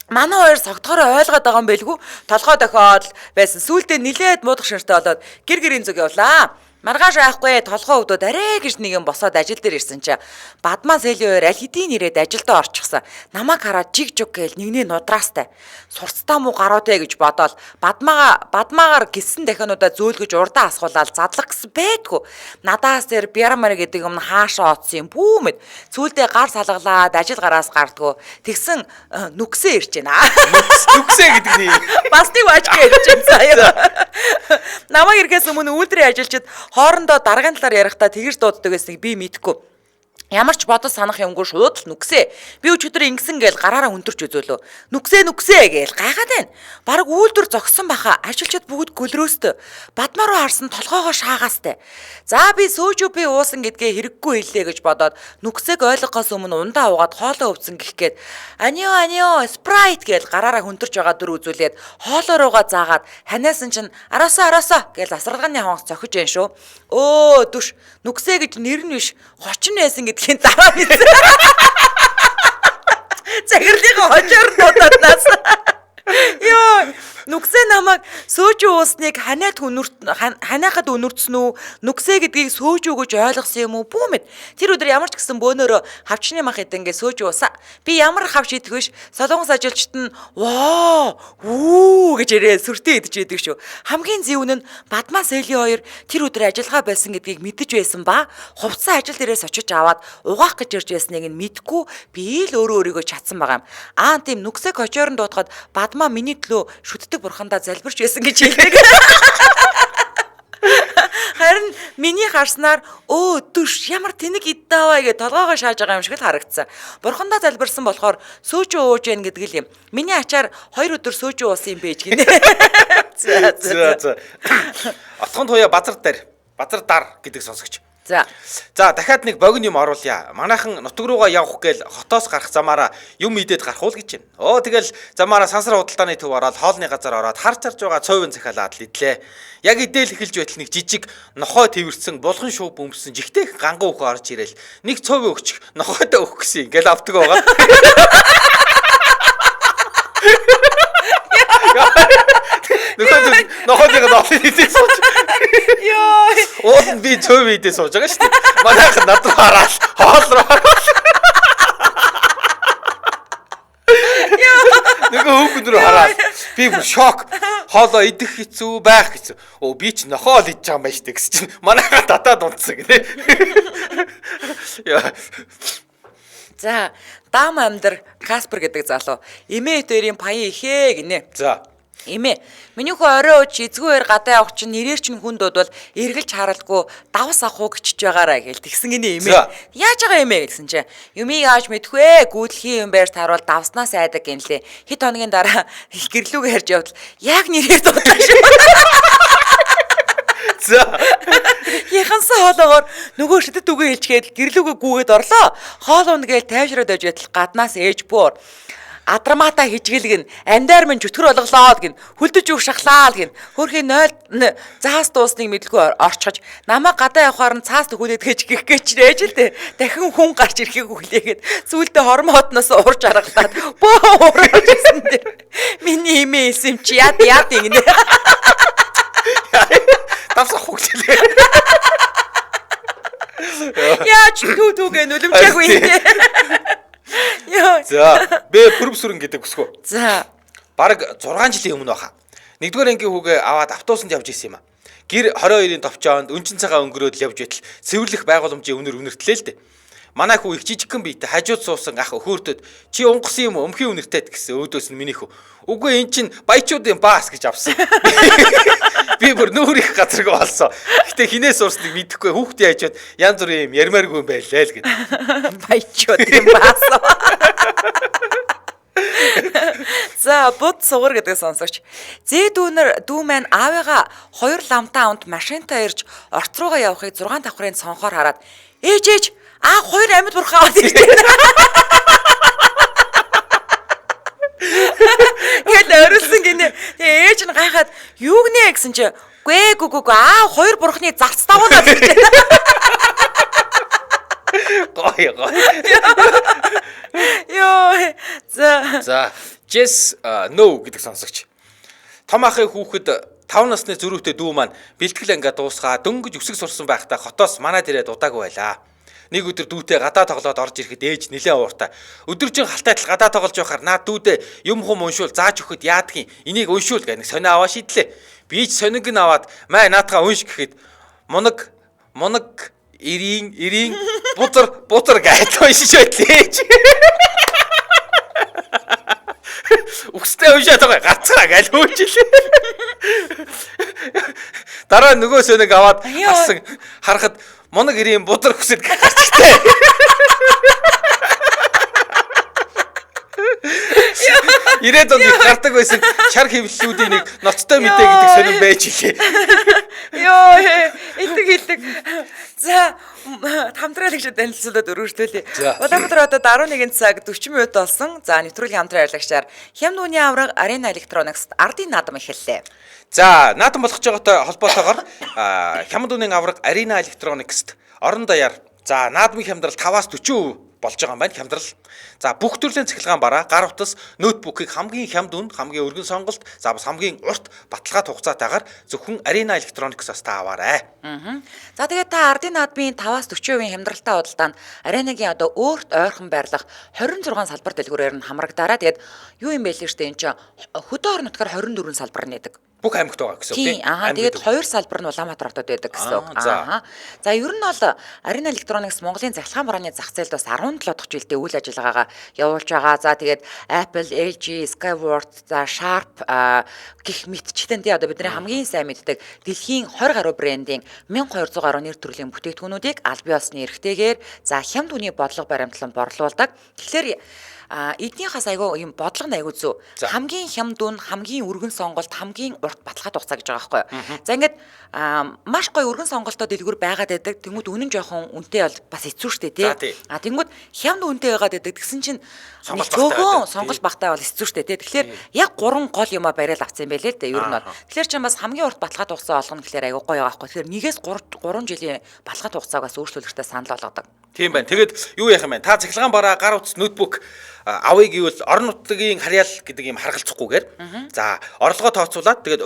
манай хоёр согтохороо ойлгоод байгаа юм байлгүй толгой дохиод байсан сүултээ нилээд муудах ширтэй болоод гэр гэрийн зүг явлаа. Маргааш байхгүй толгой өвдөд арай гэж нэг юм босоод ажил дээр ирсэн чи бадмаа Сели хоёр аль хэдийн ирээд ажилдаа орчихсан. Намайг хараад жиг жуг гээл нэгний нудраастай. Сурцтай муу гаруудэ гэж бодоол бадмаагаар гисэн дахиануудаа зөөлгөж урдаа асгуулаад задлах гэсэн байдгүй. Надаас тэр бярмар гэдэг юм хаашаа оцсон юм бүүмэд. Сүүлдээ гар салгалаад ажил гараас гардгөө. Тэгсэн нүксээ ирж байна. Нүксээ гэдэг нь бас нэг бач гэж юм заяа. Намайг ирэхээс өмнө үйлдвэрийн ажилчид хоорондоо даргын талаар ярихдаа тэгж дууддаг байсныг би мэдэхгүй. Ямар ч бодол санах юмгүй шууд л нүксээ. Би өчигдөр ингэсэн гээл гараараа хүндэрч үзөөлөө. Нүксээ гээл гайхаад байна. Бараг үйлдвэр зогссон баха. Ажилчид бүгд гөлрөөстэй. Бадмаа руу харсан толгоогоо шаагаастай. За би сөөжөө би уусан гэдгээ хэрэггүй хэллээ гэж бодоод нүксээг ойлгохоос өмнө ундаа уугаад хоолоо өвсөн гэх гээд анио спрайт гээл гараараа хүндэрч байгаа дүр үзүүлээд хоолоо руугаа заагаад ханиасан чинь араасаа гээл асаргалганы хонс цохиж байна шүү. Өө дүш нүксээ гэж нэр нь биш хочин байсан гэдгийг дараа мэдсэн. Цагирлын хожоор дуудаад. Йоо, нүксээ намайг сөөж уусныг ханиахад өнөрцөн үү? Нүксээ гэдгийг сөөж өгөж ойлгосон юм уу? Бүүмэд. Тэр өдөр ямар ч гэсэн бөөнөрөө хавчны мах хэд ингээ сөөж уусаа. Би ямар хавч идэх биш. Солонгос ажилчид нь ваа, гэж ирээ сүртэй идэж идэг шүү. Хамгийн зөвүүн нь бадмаа Сели хоёр тэр өдөр ажиллагаа байсан гэдгийг мэдэж байсан ба хувцсан ажил дээрээс очиж аваад угаах гэж ирж байсныг нь мэдгүй би л өөрийгөө чадсан байгаа юм. Тийм нүксээ кочорн дуудахад бадмаа миний төлөө шүтдэг бурхандаа залбирч байсан гэж хэлдэг. Харин миний харснаар дүш ямар тэнэг иддэваа гэж толгоогоо шааж байгаа юм шиг л харагдсан. Бурхандаа залбирсан болохоор сөөжөө ууж яах гэдэг л юм. Миний ачаар 2 өдөр сөөжөө уусан юм байж гинэ. За. Отхон туяа базар дар гэдэг сонсогч. За дахиад нэг богино юм оруулъя. Манайхан нутг руугаа явах гээл хотоос гарах замаараа юм идээд гарах уу гэж байна. Тэгэл замаараа сансар худалдааны төв ороод хоолны газар ороод харж байгаа цовын захиалаад л идлээ. Яг идээл эхэлж байтал нэг жижиг нохой тэрсэн булган шуу бөмбсөн жигтэй ганган үхэ орж ирээл нэг цовын өгч нохойтой өгөх гэсэн ингээл авдаг байгаа. Нохойг нохой идээ сууж. Йоо. Уул би цовын идээ сууж байгаа шүү дээ. Манайхан над руу хараад хоол руу хараад. Нөгөө хүүхэд рүү хараад би бүр шок. Хоолоо идэх хэцүү байх хэцүү. Би ч нохоо л идж байгаа юм байна шүү дээ гэсэн чинь манайхаа татаад унтсан гэнэ. Яа. За, дам амьдар Каспер гэдэг залуу. Эмээ дээрийн паян ихээ гинэ. За. Эмээ, миний хөө орой уч эзгүүгээр гадаа явах чинь нэрээр чинь хүнд бодвол эргэлж харалгүй давс авах уу гिचж байгаараа гэл тэгсэн гинэ эмээ. Яаж байгаа эмээ гэсэн чинь юмыг ааж мэдхвэ гүйдэлхийн юм байрт харуул давснаас айдаг гинлээ. Хэд хоногийн дараа их гэрлүүгээ харж явбал яг нэрээр дуудлаа шүү. За. Яхансан хоолоогоор нөгөө шидэт үгээ хэлчгээд гэрлүүгээ гүгээд орлоо. Хоол ундгээл тайвшраад байж байтал гаднаас ээж буур. Адрамата хижгэлгэн амьдаар минь чөтгөр болголоо гин хүлдэж үг шахлаа гин хөрхийн 0 цаас дуусныг мэдлгүй орчхож намайг гадаа явахаар нь цаас төгөөд гэж гих гэчрээж л дээ дахин хүн гарч ирэхийг хүлээгээд сүүлдээ хормоотноос урж аргалаад бөө урагчсан дээ миний имэйл юм чи яд гинэ Давсах хөглөө. Яаж түүгээ нүлэмжаагүй юм. За, би пүрв сүрэн гэдэг өсгөө. За. Бараг 6 жилийн өмнө баха. 1-р ангийн хүүгээ аваад автобусанд явж исэн юм а. Гэр 22-ийн товчоонд өнчин цагаан өнгөрөөд явж байтал цэвэрлэх байгууламжийн үнэр үнэртлээ л дээ. Манай хүү их жижигхэн биетэй хажууд суусан ах хөөртөд чи унгасан юм өмхийн үнэртэй гэсэн өөдөөс нь миний хүү. Үгүй эн чин баячуудын баас гэж авсан. Би бүр нүүр их газаргүй болсон. Гэтэ хинээс сурсныг мэдэхгүй хүүхдээ хажууд янз бүрийн юм ярмааргүй юм байлаа л гэдэг. Баячуудын баас. За бод сугар гэдэг сонсогч. Зээ дүү маань аавыгаа 2 ламтаа унт машинтаа ирж орц руугаа явахыг 6 давхрын цонхоор хараад ээж аа 2 амьд бурхаа аваад ирж байна. Гэл орилсон гинэ. Тэгээ ээж нь гайхаад юу гинэ гэсэн чи гүг аа 2 бурхны зарц давуулаад ирж байна. Гой. Йоо. За, Jess no гэдэг сонсогч. Том ахын хүүхэд 5 насны зөрүүтэй дүү маань бэлтгэл ангиа дуусгаа дөнгөж өсөг сурсан байхдаа хотоос манад ирээд удаагүй байлаа. Нэг өдөр дүүтэй гадаа тоглоод орж ирэхэд ээж нэлээд ууртай. Өдөржин халтайтал гадаа тоглож байхаар наад дүүдээ юм хум уншуул зааж өгөхөд яадгийн энийг уншуул гэх нэг сонио аваа шийдлээ. Би ч сониг нь аваад маа наатгаа унш гэхэд мунаг ирийн бузар гайд уншиж байтлээ. Үхстэй уншаад байгаа гацгаа гээл хөөжлээ. Дараа нөгөө соник аваад харахад моног ирийн бузар хүсэд гарчтай. Ирээд он гардаг байсан чар хэвлэлүүдийн нэг ноцтой мэдээ гэдэг сонин байж илээ. Йоо илдэг. За хамтрал гэж танилцуулаад өргөжлүүлээ. Улаанбаатар хотод 11 цаг 40 минут болсон. За нэвтрүүлгийн хамтран ярилцлагчаар Хямдууны авраг Arena Electronics-т ардын наадам эхэллээ. За наадам болох байгаатай холбоотойгоор Хямдууны авраг Arena Electronics-т орон даяар за наадмын хямдрал 5-аас 40% болж байгаа юм байна хямдрал. За бүх төрлийн цахилгаан бараа, гар утас, ноутбукийг хамгийн хямд үнд, хамгийн өргөн сонголт, за бас хамгийн урт баталгаат хугацаатайгаар зөвхөн Arena Electronics-аас та аваарай. За тэгээд та ардын наадмын 5-аас 40% хямдралтай худалдаанд Arena-гийн одоо өөрт ойрхон байрлах 26 салбар дэлгүүрээр нь хамрагдаарай. Тэгээд юу юм бэ л штэ энэ чинь хөдөө орон нутгаар 24 салбар нээдэг. Бүх аймагт байгаа гэсэн үг тийм. Тэгээд 2 салбар нь Улаанбаатар хотод байдаг гэсэн үг. За ер нь бол Arena Electronics Монголын цахилгаан барааны зах зээлд бас 17 дахь жилдээ үйл ажиллагаагаа явуулж байгаа. За тэгээд Apple, LG, Skyward, за Sharp гих мэтчилэн тий одоо бидний хамгийн сайн мэддэг дэлхийн 20 гаруй брендийн 1200 гаруй нэр төрлийн бүтээгдэхүүнүүдийг аль бие усны эрхтэйгээр за хямд үний бодлого баримтлан борлуулдаг. Тэгэхээр эднийхээс айгүй юм бодлого нь айгүй зөв. Хамгийн хямд үн, хамгийн өргөн сонголт, хамгийн урт баталгаат хугацаа гэж байгаа байхгүй юу. За ингээд маш гоё өргөн сонголтоо дэлгүүр байгаад байдаг. Тэнгүүд үнэн жоохон үнэтэй бол бас хэцүү шттэ тий. Тэнгүүд хямд үнэтэй байгаад байдаг. Тэгсэн чинь цөөхөн сонголт багтаа бол хэцүү шттэ тий. Тэгэхээр яг 3 гол юмаа бариад авсан юм байлээ л дээ ер нь бол. Тэгэхээр чинь бас хамгийн урт баталгаат хугацаа олгоно гэхээр айгүй гоё байгаа байхгүй. Тэгэхээр нэгээс 3 жилийн баталгаат хугацааг бас өөрчлөлтөөртэй санал болгодог. Тийм байна. Тэгээд юу яах юм бэ? Та цахилгаан бараа, гар утас, ноутбук авъя гэвэл орон нутгийн харьяал гэдэг юм харгалзахгүйгээр за орлогоо тооцоолаад тэгээд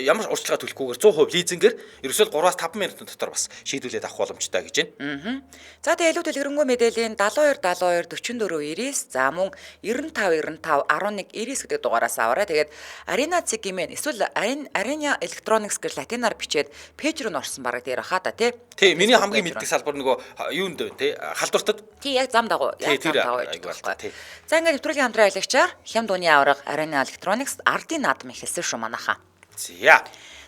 ямар урьдчилгаа төлөхгүйгээр 100% лизингээр ерөөсөө 3-5 минутын дотор бас шийдвүүлээд авах боломжтой гэж байна. За тэгээ илүү дэлгэрэнгүй мэдээллийн 72 42 44 90 за мөн 95 95 11 90 гэдэг дугаараас аваарай. Тэгээд Arena Cigmen эсвэл Arena Electronics гэж латинаар бичээд пэйж рүү н орсон бараг дээр хаа та тий. Тий, миний хамгийн мэддэг салбар нөгөө юунд вэ тий? Халдвартад. Тий, яг зам дагуу. Яг зам дагуу гэж байна. За ингээд нэвтрүүлгийн хамтран аялагчаар Хямд Уны авраг Arena Electronics ардын наадам эхэлсэн шүү манайхаа.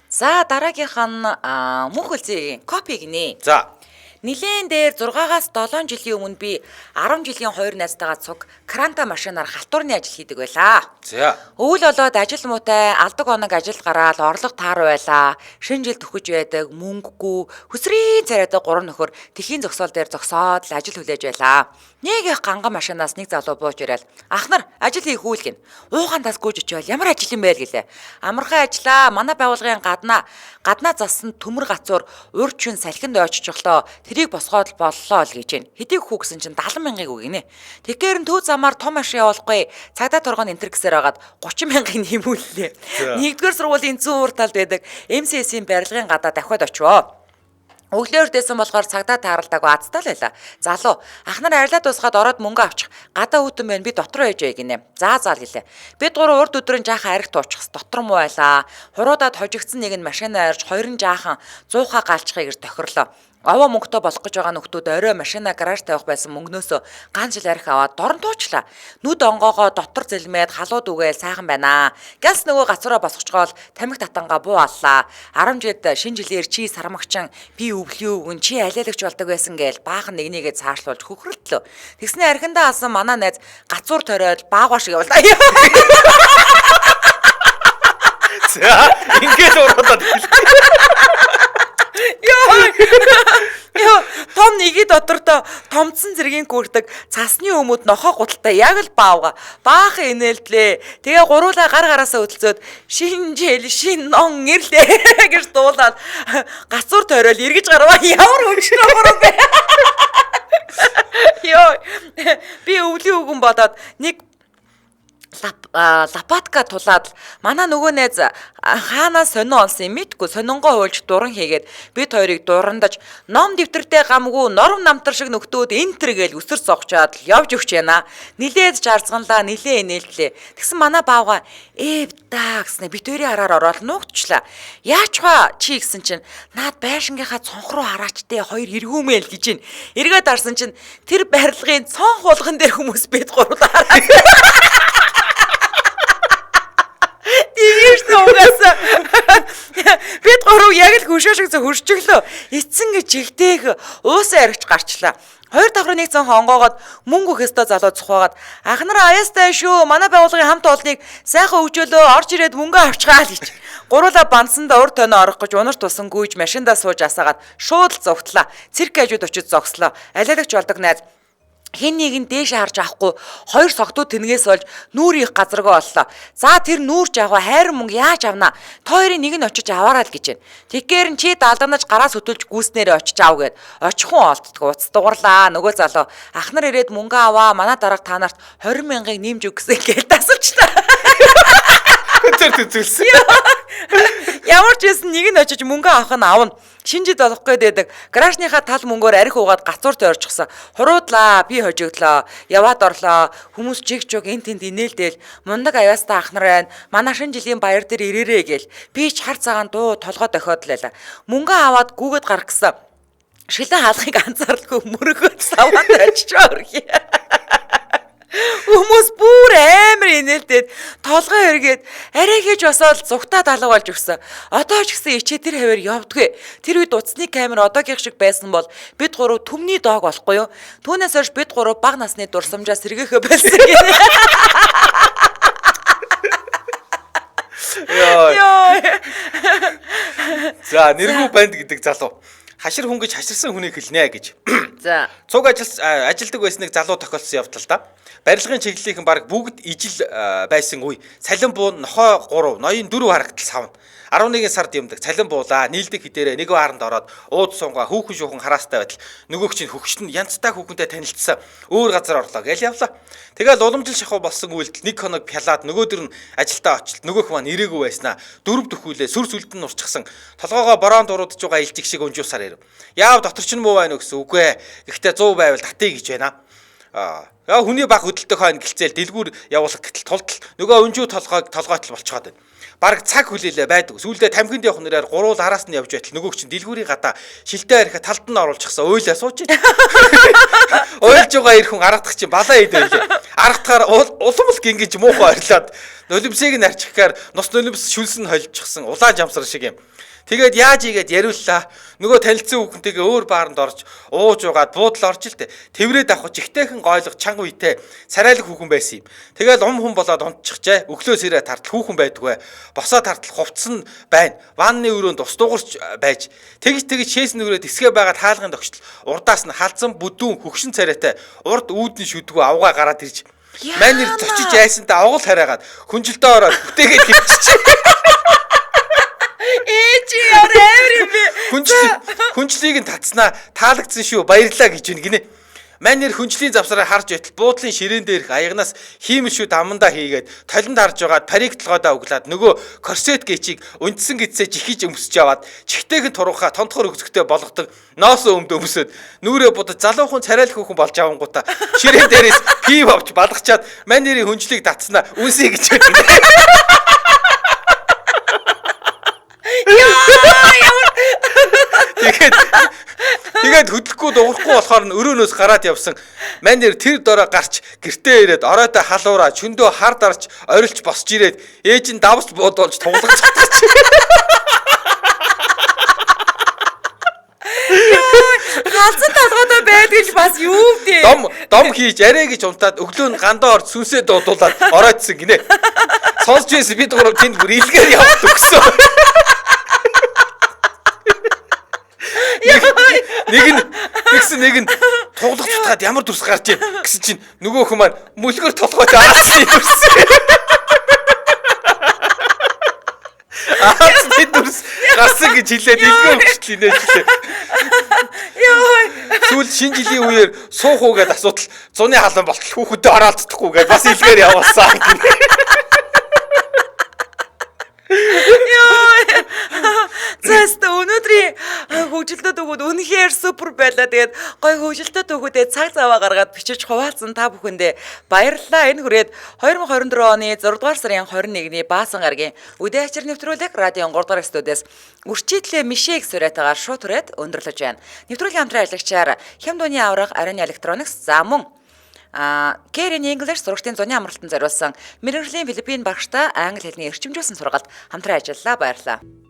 За дараагийнх нь мөнх хөлзийн копи гинэ. За Нилээн дээр 6-аас 7 жилийн өмнө би 10 жилийн хоёр найзтайгаа цуг кранта машинаар халтуурны ажил хийдэг байлаа. За. Өвөл болоод ажил муутай алдаг оног ажил гараад орлого таар байлаа. Шинэ жил төхөж байдаг мөнгөгүй хөсрийн царайтай 3 нөхөр тэхийн зогсоол дээр зогсоод л ажил хүлээж байлаа. Нэг их ганган машинаас нэг залуу бууж ирэл. Ахнар ажил хийх үйл гин. Уухандаас гүйж очивол ямар ажил юм бэ гэлээ. Амархан ажиллаа. Манай байгууллагын гаднаа зассан төмөр гацуур урд шүн салхинд очиж өглөө тэрийг босгоод боллоо л гэж байна. Хэдийг хүү гэсэн чинь 70 мянгаыг өгнэ. Тэгэхээр нь төв замаар том машин явуулахгүй. Цагдаа торгон энтер гэсээр хагаад 30 мянгаыг нэмүүллээ. Нэгдүгээр сургуулийн зүүн урт талд байдаг MCS-ийн барилгын гадаа дахиад очивоо. Өглөөр дэсэн болохоор цагдаа тааралдаагүй азтай л байла. Залуу ахнаар арилаа дуусгаад ороод мөнгө авчих. Гадаа үтэн байна. Би дотор байж гинэ. За заал гэлээ. Бид гурав урд өдрөн жаахан ариг туучихс дотор муу байлаа. Хуруудад хожигдсан нэг нь машинаа арьж хоёр нь жаахан 100-ха галчхыг ир тохирлоо. Аваа мөнгөтэй болох гэж байгаа нөхдүүд орой машина гараж тавих байсан мөнгнөөсөө ганц жил арих аваад дорн туучлаа. Нүд онгоогоо дотор зэлмээд халууд үгээл сайхан байна. Ганц нөгөө гацураа босгочгоол тамхи татангаа буу аллаа. 10 жилд шинэ жилээр чи сармагчин би өвлөө өгөн чи алиалагч болдог байсан гээл баахан нэгнийгээ цаашлуулж хөхрөлтлөө. Тэгснэ архиндаа алсан манай найз гацуур ториод баагуа шиг явуулаа. За ингээд уруудаад Яа, том нэги дотортой томцсон зэргийн гүрдэг цасны өмөд нохоо гуталтай яг л баавга. Баахан инээлдлээ. Тэгээ гуруулаа гар гараасаа хөдөлцөөд шин жил шин нон ирлээ гэж дуулаад гацуур тойрол эргэж гарваа. Ямар өвчнөө гурав бэ? Йоо. Би өвлийн үгэн бодоод нэг лапатка тулаад манай нөгөө найз хаанаас сонио олсон юм мэдгүй сонингоо хуульж дуран хийгээд бид хоёрыг дурандаж ном дэвтэртэй гамгүй норм намтар шиг нөхдөөд энтер гээл өсөр согчоод явж өгч яана. Нилээд жарцганлаа нилээ инээлтлээ. Тэгсэн манай баавга эвдаа гэснэ бид хоёрын хараар ороод нуугдчлаа. Яач хаа чи гэсэн чинь наад байшингийнхаа цонх руу хараачтэй хоёр эргүүмэл гэж байна. Эргээд арсан чинь тэр барилгын цонх хулган дээр хүмүүс бид гурав хараад Ийш нуугаса. Бид гурав яг л хөшөө шиг хөрчөглөө. Эцсэн гэж жигтэйг уусаа аригч гарчлаа. Хоёр давхрын нэг цан хонгоогоод мөнгө өгөх ёстой залуу цухаагаад ахнараа аяастай шүү. Манай байгууллагын хамт олныг сайхан өгчөөлөө орж ирээд мөнгө авчгаа л гэж. Гуруула бансанда урд тоноо орох гэж унарч тусан гүйж машиндаа сууж асаагаад шууд л зогтлаа. Цирк хажууд очиж зогслоо. Алиалагч болдог найз хин нэг нь дээш харж авахгүй хоёр согтуу тэнгээс болж нүүр их газаргаа боллоо. За тэр нүүрч аваа хайр мөнгө яаж авнаа? Тойрын нэг нь очиж аваарай л гэж байна. Тэгэхээр нь чи даалданаж гараас хөтөлж гүйснээрээ очиж ав гэд. Очихун олддгоо уц дугарлаа. Нөгөө залуу ахнар ирээд мөнгө аваа. Манай дарга та нарт 20 мянгаыг нэмж өгсөн гээл тасалчлаа. тэр зүйлсэн. Ямар ч байсан нэг нь очиж мөнгө авах нь авна. Шинжид олох гээд байдаг. Гаражныхаа тал мөнгөөр арих уугаад гацуурт орчихсан. Хуруудлаа, би хожигдлоо. Яваад орлоо. Хүмүүс жигжог эн тэнд инээлдээл мундаг аяастай ахнар байна. Манай шинэ жилийн баяр дээр ирээрээ гээл. Би ч хар цагаан дуу толгой дохиод лайла. Мөнгө аваад гүгэд гарах гэсэн. Шилэн хаалгыг анзааралгүй мөрөгөд саваад очичоо өргөе. Хүмүүс бүр амар инээлдээд толгой эргээд арай хийж босоод зүгтаа далга болж өгсөн. Одоо ч гэсэн ичээ тэр хавар явдгүй. Тэр үед уцсны камер одоогийн шиг байсан бол бид гурав төмний доог болохгүй юу? Түүнээс хойш бид гурав бага насны дурсамжаа сэргээхэ байсан гинэ. Яа. За, нэргүү банд гэдэг залуу. Хашир хүн гэж хаширсан хүнийг хэлнэ гэж. За. Цуг ажилдаг байсныг залуу тохиолсон явдал та. Барилгын чиглэлийнхэн баг бүгд ижил байсан үе. Салин буун нохой 3, ноён 4 харагдал савна. 11 сард юмдаг цалин буулаа нийлдэг хідээрээ нэг бааранд ороод ууд сунгаа хүүхэн шүүхэн хараастай байтал нөгөөх чинь хөгшин янзтай хүүхэнтэй танилцсан өөр газар орлоо гэж явлаа. Тэгэл уламжил шахуу болсон үйлдэл нэг хоног пялаад нөгөөдөр нь ажилдаа очилт нөгөөх маань ирээгүй байснаа дөрөв дөхүүлээ сүр сүлд нь урчсан толгоогоо бороонд уруудж байгаа илжиг шиг өнжүүсаар ирв. Яав дотор ч муу байна гэсэн үгүй ээ. Гэхдээ 100 байвал татъя гэж байна. Хүний баг хөдөлтөй хойно гэлцээл дэлгүүр явуулах гэтэл тултал нөгөө өнжүү толгойтол болчиход байна. Бараг цаг хүлээлээ байдаг. Сүүлдээ тамхинд явах нэрээр гурвал араас нь явж байтал нөгөө чинь дэлгүүрийн гадаа шилтэй харихад талд нь оруулчихсан ойлаа сууж байна. Ойлж байгаа ир хүн аргадах чинь балаа идэлээ. Аргадахаар улам л гингэж муухай орилоод нулимсыг нь арчихаар нус нулимс шүлсэн холжчихсан улаан жамсар шиг юм. Тэгээд яаж ийгээд яриуллаа. Нөгөө танилцсан хүүхэнтэйгээ өөр бааранд орж ууж угаад буудал орж л тэ. Тэврээд авах жигтэйхэн гойлго чанга үйтэй царайлаг хүүхэн байсан юм. Тэгэл хүн болоод унтчихжээ. Өглөөс ирээ тартал хүүхэн байдгүй. Босоо тартал хувцсан байна. Ванны өрөөнд ус дуурч байж. Тэгж шээс нүрээд эсгээ байгаад хаалгын тогтол урдаас нь халзан бүдүүн хөгшин царайтай урд үүдний шүдгүү авгаа гараад ирж. Манер зочиж айсантаа авгал хараагаад хүнжилтөө ороод бүтээгээд хөвчих. Ээжи яарэ би. Хүнчлийг нь татснаа таалагдсан шүү баярлаа гэж байна гинэ. Манер хүнчлийн завсараа харж байтал буудлын ширээн дээрх аягнаас хиймэлшүүд амандаа хийгээд толинд харж байгаад парик толгойдоо углаад нөгөө корсет гэчийг үндсэн гидсээ жихиж өмсөж яваад чихтэйхэн турууха тонтхор өгсгтэй болгодог ноосоо өмсөд нүрээ будаж залуухан царайлах хүүхэн болж авангуудаа ширээн дээрээс пив авч балгачаад манерийн хүнчлийг татснаа үнсэй гэж байна. Тэгээд хөдлөхгүй дуурахгүй болохоор нь өрөөнөөс гараад явсан. Манер тэр дороо гарч гэртээ ирээд оройтой халуураа чөндөө хар дарж орилж босч ирээд ээж нь давс буудуулж тунгалж чадчих. Галзан толгойдоо байдгийж бас юу вэ? Дом хийж арай гэж унтаад өглөө нь гандаа орж сүнсээ дуудуулаад оройтсан гинэ. Сонсч байсан бид гурав тэнд бүр илгээр яваад өгсөн. Нэг нь туглах цутгаад ямар дүрс гарч ийн гэсэн чинь нөгөө хүмүүс маань мүлгэр толгойд аасан юм дүрс. Аасан дүрс гарсан гэж хэлээд илгээ өгчлээ нэ. Сүүл шинэ жилийн үеэр суух уу гэдээ асуудал зуны халан болтол хүүхэдээ оролцдохгүй гэдээ бас илгээр явуулсан. Зэст өнөөдрийн хөгжилтөд өгөөд үнэхээр супер байлаа. Тэгээд гой хөгжилтөд өгөөдөө цаг зав гаргаад бичиж хуваалцсан та бүхэндээ баярлалаа. Энэ хүрээд 2024 оны 6 дугаар сарын 21-ний Баасан гарагийн үдээ ачаар нэвтрүүлэг радион 3 дугаар студиэс үрчитлээ Мишэг Сүрэтагаар шууд түрээд өндөрлөж байна. Нэвтрүүлгийн хамтран ажиллагчаар Хямдууны авраг Арен Electronics за мөн Karen English сурагчдын зуны амралтанд зориулсан мэргэжлийн Филиппин багштай англи хэлний эрчимжүүлсэн сургалт хамтран ажиллалаа. Баярлалаа.